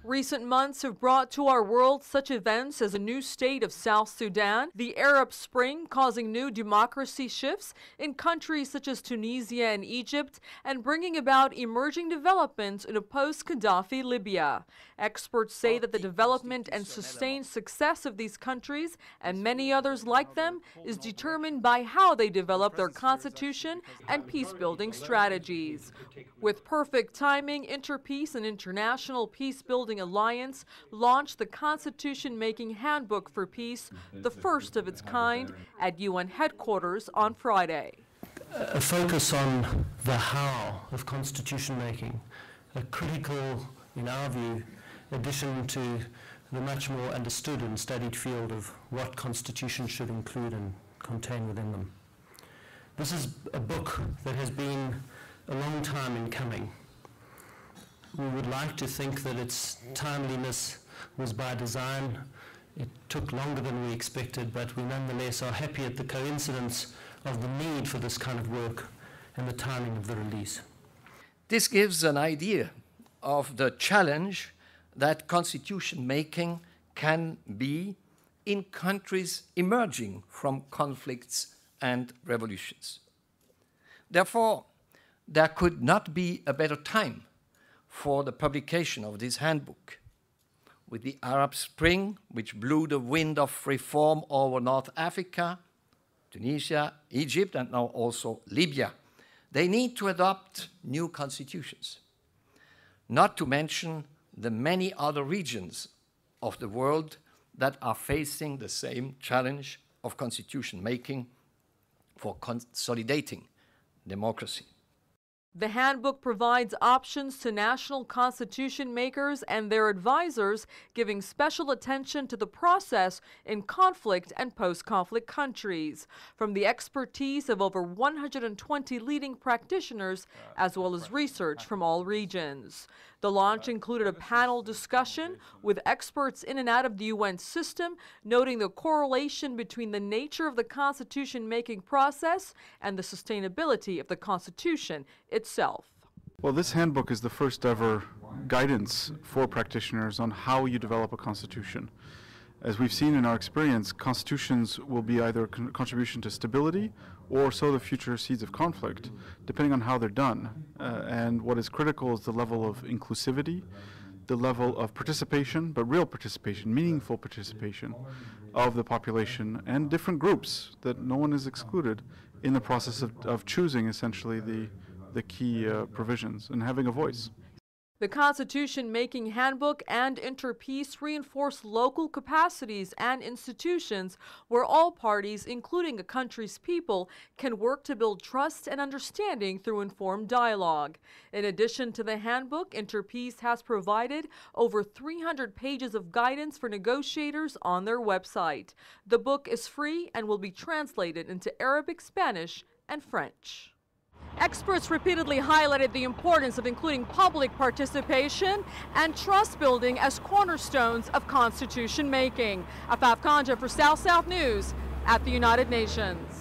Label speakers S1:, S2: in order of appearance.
S1: Recent months have brought to our world such events as a new state of South Sudan, the Arab Spring causing new democracy shifts in countries such as Tunisia and Egypt, and bringing about emerging developments in a post-Gaddafi Libya. Experts say that the development and sustained success of these countries and many others like them is determined by how they develop their constitution and peace-building strategies. With perfect timing, Interpeace and International Peace-Building Alliance launched the Constitution-Making Handbook for Peace, the first of its kind, at UN headquarters on Friday.
S2: A focus on the how of constitution making, a critical, in our view, addition to the much more understood and studied field of what constitutions should include and contain within them. This is a book that has been a long time in coming. We would like to think that its timeliness was by design. It took longer than we expected, but we nonetheless are happy at the coincidence of the need for this kind of work and the timing of the release.
S3: This gives an idea of the challenge that constitution making can be in countries emerging from conflicts and revolutions. Therefore, there could not be a better time for the publication of this handbook. With the Arab Spring, which blew the wind of reform over North Africa, Tunisia, Egypt, and now also Libya, they need to adopt new constitutions, not to mention the many other regions of the world that are facing the same challenge of constitution making for consolidating democracy.
S1: The handbook provides options to national constitution makers and their advisors, giving special attention to the process in conflict and post-conflict countries, from the expertise of over 120 leading practitioners, as well as research from all regions. The launch included a panel discussion with experts in and out of the UN system, noting the correlation between the nature of the constitution-making process and the sustainability of the Constitution itself.
S4: Well, this handbook is the first ever guidance for practitioners on how you develop a constitution. As we've seen in our experience, constitutions will be either a contribution to stability or sow the future seeds of conflict, depending on how they're done. And what is critical is the level of inclusivity, the level of participation, but real participation, meaningful participation of the population and different groups, that no one is excluded in the process of choosing essentially the key provisions and having a voice.
S1: The Constitution-Making Handbook and Interpeace reinforce local capacities and institutions where all parties, including a country's people, can work to build trust and understanding through informed dialogue. In addition to the handbook, Interpeace has provided over 300 pages of guidance for negotiators on their website. The book is free and will be translated into Arabic, Spanish, and French. Experts repeatedly highlighted the importance of including public participation and trust building as cornerstones of constitution making. Afaf Kanja for South News at the United Nations.